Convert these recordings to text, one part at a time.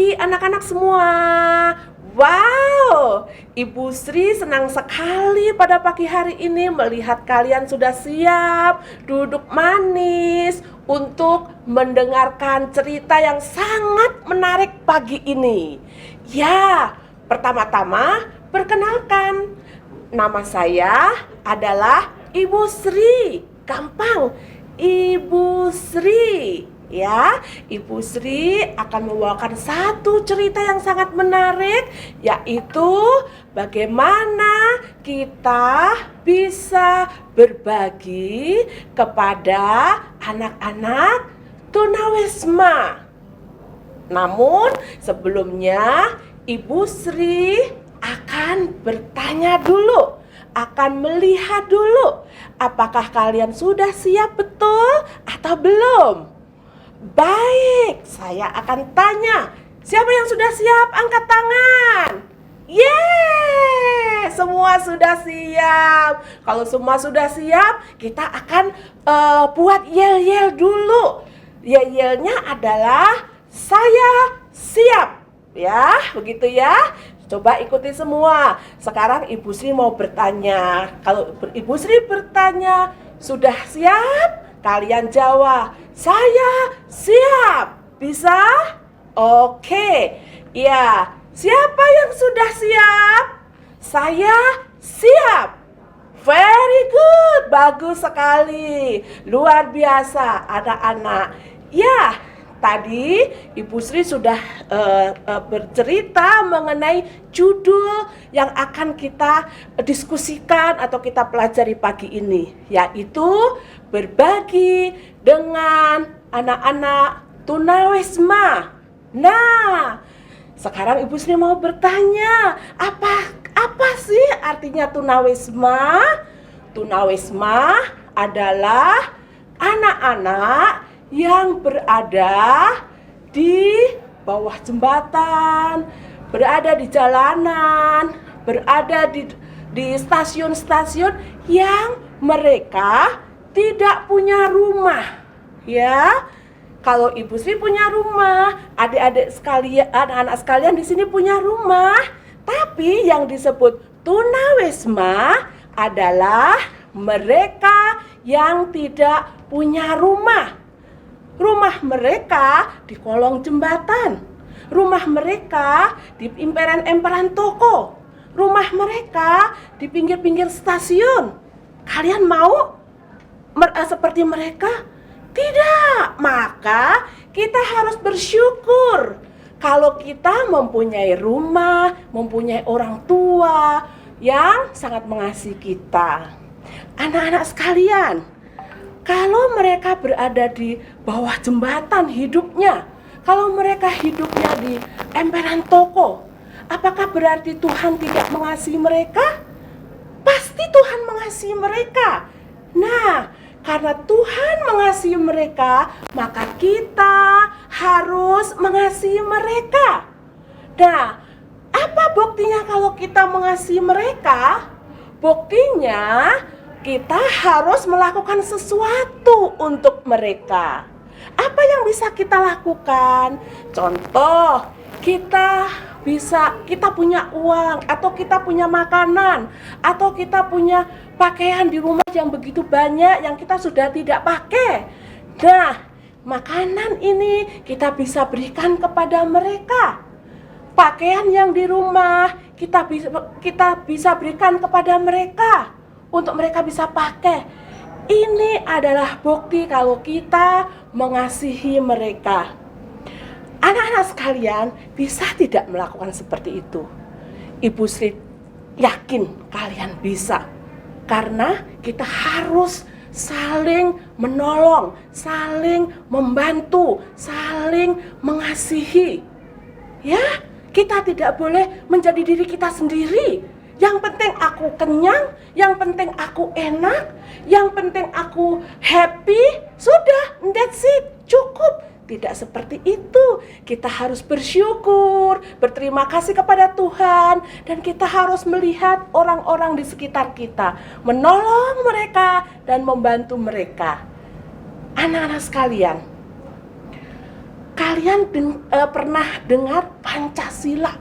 pagi anak-anak semua. Wow, Ibu Sri senang sekali pada pagi hari ini melihat kalian sudah siap duduk manis untuk mendengarkan cerita yang sangat menarik pagi ini. Ya, pertama-tama perkenalkan, nama saya adalah Ibu Sri. Gampang, Ibu Sri. Ya, Ibu Sri akan membawakan satu cerita yang sangat menarik, yaitu bagaimana kita bisa berbagi kepada anak-anak tunawisma. Namun sebelumnya Ibu Sri akan bertanya dulu, akan melihat dulu, apakah kalian sudah siap betul atau belum? Baik, saya akan tanya, siapa yang sudah siap? Angkat tangan. Yeay, semua sudah siap. Kalau semua sudah siap, kita akan buat yel-yel dulu. Yel-yelnya adalah saya siap. Ya, begitu ya. Coba ikuti semua. Sekarang Ibu Sri mau bertanya. Kalau Ibu Sri bertanya, sudah siap? Kalian jawab, saya siap. Bisa? Oke. Ya, siapa yang sudah siap? Saya siap. Very good. Bagus sekali. Luar biasa anak-anak. Ya, tadi Ibu Sri sudah bercerita mengenai judul yang akan kita diskusikan atau kita pelajari pagi ini, yaitu berbagi dengan anak-anak tunawisma. Nah, sekarang Ibu Sri mau bertanya, apa sih artinya tunawisma? Tunawisma adalah anak-anak yang berada di bawah jembatan, berada di jalanan, berada di stasiun-stasiun yang mereka tidak punya rumah. Ya, kalau Ibu Sri punya rumah, adik-adik sekalian, anak-anak sekalian di sini punya rumah. Tapi yang disebut tunawisma adalah mereka yang tidak punya rumah. Rumah mereka di kolong jembatan. Rumah mereka di emperan-emperan toko. Rumah mereka di pinggir-pinggir stasiun. Kalian mau seperti mereka? Tidak. Maka kita harus bersyukur kalau kita mempunyai rumah, mempunyai orang tua yang sangat mengasihi kita. Anak-anak sekalian, kalau mereka berada di bawah jembatan hidupnya, kalau mereka hidupnya di emperan toko, apakah berarti Tuhan tidak mengasihi mereka? Pasti Tuhan mengasihi mereka. Nah, karena Tuhan mengasihi mereka, maka kita harus mengasihi mereka. Nah, apa buktinya kalau kita mengasihi mereka? Buktinya kita harus melakukan sesuatu untuk mereka. Apa yang bisa kita lakukan? Contoh, kita punya uang, atau kita punya makanan, atau kita punya pakaian di rumah yang begitu banyak yang kita sudah tidak pakai. Nah, makanan ini kita bisa berikan kepada mereka. Pakaian yang di rumah kita bisa berikan kepada mereka untuk mereka bisa pakai. Ini adalah bukti kalau kita mengasihi mereka. Anak-anak sekalian, bisa tidak melakukan seperti itu? Ibu Sri yakin kalian bisa. Karena kita harus saling menolong, saling membantu, saling mengasihi. Ya, kita tidak boleh menjadi diri kita sendiri. Yang penting aku kenyang, yang penting aku enak, yang penting aku happy, sudah, that's it, cukup. Tidak seperti itu. Kita harus bersyukur, berterima kasih kepada Tuhan, dan kita harus melihat orang-orang di sekitar kita, menolong mereka dan membantu mereka. Anak-anak sekalian, Kalian pernah dengar Pancasila?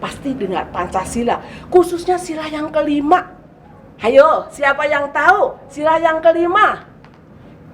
Pasti dengar Pancasila, khususnya sila yang kelima. Ayo, siapa yang tahu sila yang kelima?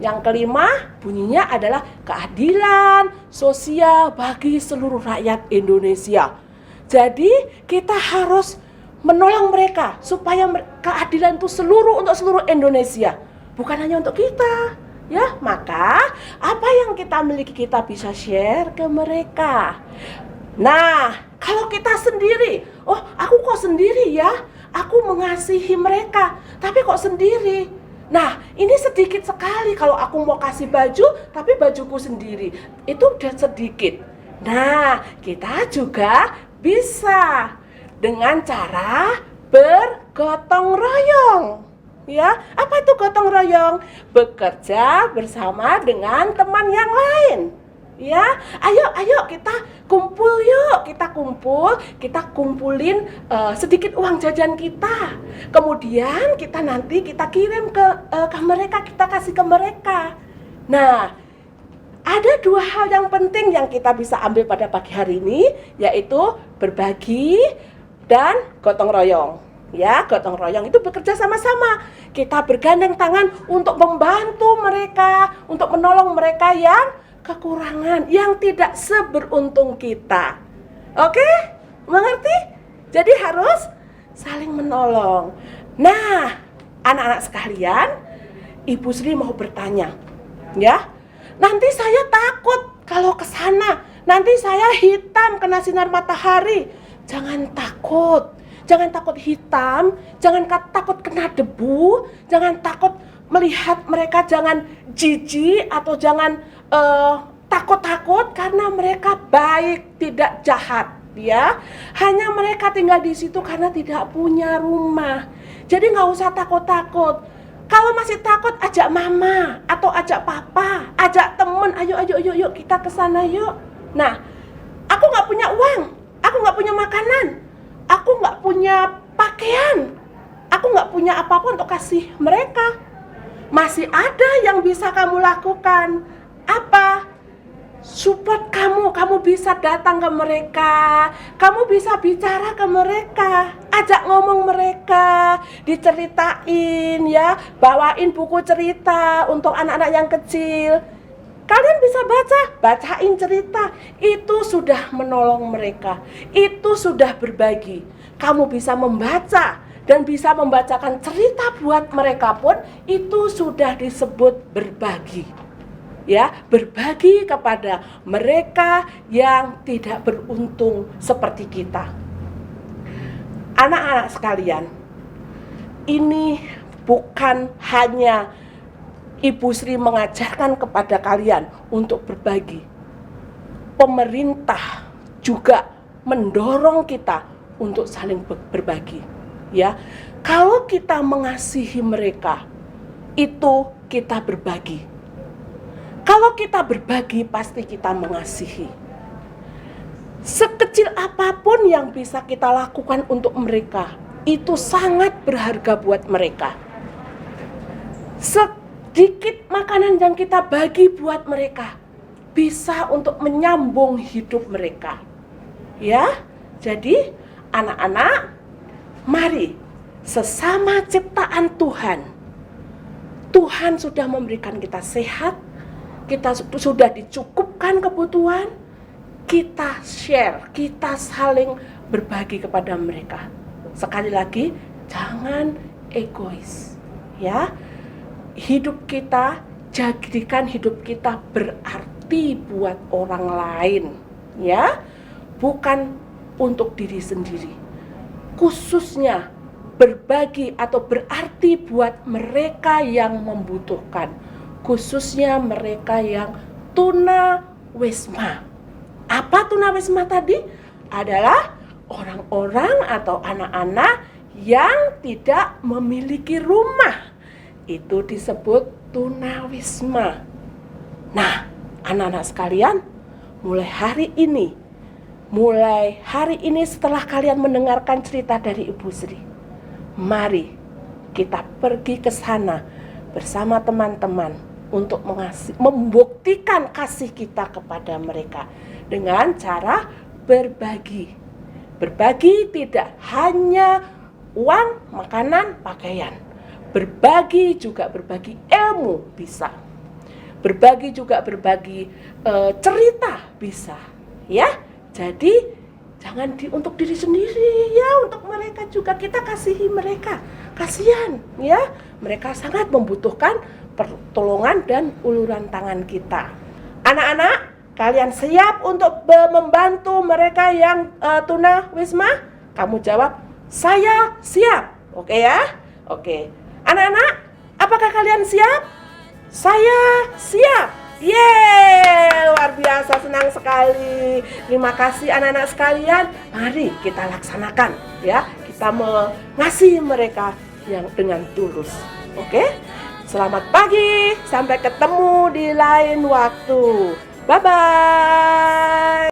Yang kelima bunyinya adalah keadilan sosial bagi seluruh rakyat Indonesia. Jadi kita harus menolong mereka supaya keadilan itu untuk seluruh Indonesia, bukan hanya untuk kita. Ya, maka apa yang kita miliki kita bisa share ke mereka. Nah, kalau kita sendiri, oh aku kok sendiri ya, aku mengasihi mereka, tapi kok sendiri. Nah, ini sedikit sekali kalau aku mau kasih baju, tapi bajuku sendiri, itu udah sedikit. Nah, kita juga bisa dengan cara bergotong royong. Ya, apa itu gotong royong? Bekerja bersama dengan teman yang lain. Ya, ayo kita kumpul yuk, kita kumpulin sedikit uang jajan kita. Kemudian kita kirim ke mereka, kita kasih ke mereka. Nah, ada dua hal yang penting yang kita bisa ambil pada pagi hari ini, yaitu berbagi dan gotong royong. Ya, gotong royong itu bekerja sama-sama. Kita bergandeng tangan untuk membantu mereka, untuk menolong mereka yang kekurangan, yang tidak seberuntung kita. Oke? Mengerti? Jadi harus saling menolong. Nah, anak-anak sekalian, Ibu Sri mau bertanya. Ya, nanti saya takut kalau ke sana. Nanti saya hitam kena sinar matahari. Jangan takut. Jangan takut hitam, jangan takut kena debu, jangan takut melihat mereka, jangan jijik atau jangan takut-takut karena mereka baik, tidak jahat, ya. Hanya mereka tinggal di situ karena tidak punya rumah. Jadi nggak usah takut-takut. Kalau masih takut, ajak mama atau ajak papa, ajak temen, ayo kita ke sana yuk. Nah, aku nggak punya uang, aku nggak punya makanan, aku nggak punya pakaian, aku nggak punya apapun untuk kasih mereka. Masih ada yang bisa kamu lakukan. Apa? Support kamu bisa datang ke mereka, kamu bisa bicara ke mereka, ajak ngomong mereka, diceritain ya, bawain buku cerita untuk anak-anak yang kecil. Kalian bisa bacain cerita, itu sudah menolong mereka, itu sudah berbagi. Kamu bisa membaca dan bisa membacakan cerita buat mereka pun, itu sudah disebut berbagi. Ya, berbagi kepada mereka yang tidak beruntung seperti kita. Anak-anak sekalian, ini bukan hanya Ibu Sri mengajarkan kepada kalian untuk berbagi. Pemerintah juga mendorong kita untuk saling berbagi. Ya, kalau kita mengasihi mereka, itu kita berbagi. Kalau kita berbagi, pasti kita mengasihi. Sekecil apapun yang bisa kita lakukan untuk mereka, itu sangat berharga buat mereka. Sedikit makanan yang kita bagi buat mereka, bisa untuk menyambung hidup mereka. Ya, jadi anak-anak, mari sesama ciptaan Tuhan. Tuhan sudah memberikan kita sehat, kita sudah dicukupkan kebutuhan, kita share, kita saling berbagi kepada mereka. Sekali lagi, jangan egois, ya. Hidup kita, jadikan hidup kita berarti buat orang lain, ya, bukan untuk diri sendiri. Khususnya berbagi atau berarti buat mereka yang membutuhkan, khususnya mereka yang tunawisma. Apa tunawisma tadi? Adalah orang-orang atau anak-anak yang tidak memiliki rumah. Itu disebut tunawisma. Nah, anak-anak sekalian, mulai hari ini setelah kalian mendengarkan cerita dari Ibu Sri, mari kita pergi ke sana bersama teman-teman. untuk membuktikan kasih kita kepada mereka dengan cara berbagi. Berbagi tidak hanya uang, makanan, pakaian. Berbagi juga berbagi ilmu bisa. Berbagi juga berbagi cerita bisa. Ya, jadi jangan untuk diri sendiri ya, untuk mereka juga kita kasihi mereka. Kasihan ya, mereka sangat membutuhkan pertolongan dan uluran tangan kita. Anak-anak, kalian siap untuk membantu mereka yang tuna wisma? Kamu jawab, saya siap. Oke ya? Oke. Anak-anak, apakah kalian siap? Saya siap. Yeay, luar biasa, senang sekali. Terima kasih anak-anak sekalian. Mari kita laksanakan ya. Kita mengasihi mereka yang dengan tulus. Oke? Selamat pagi, sampai ketemu di lain waktu. Bye-bye.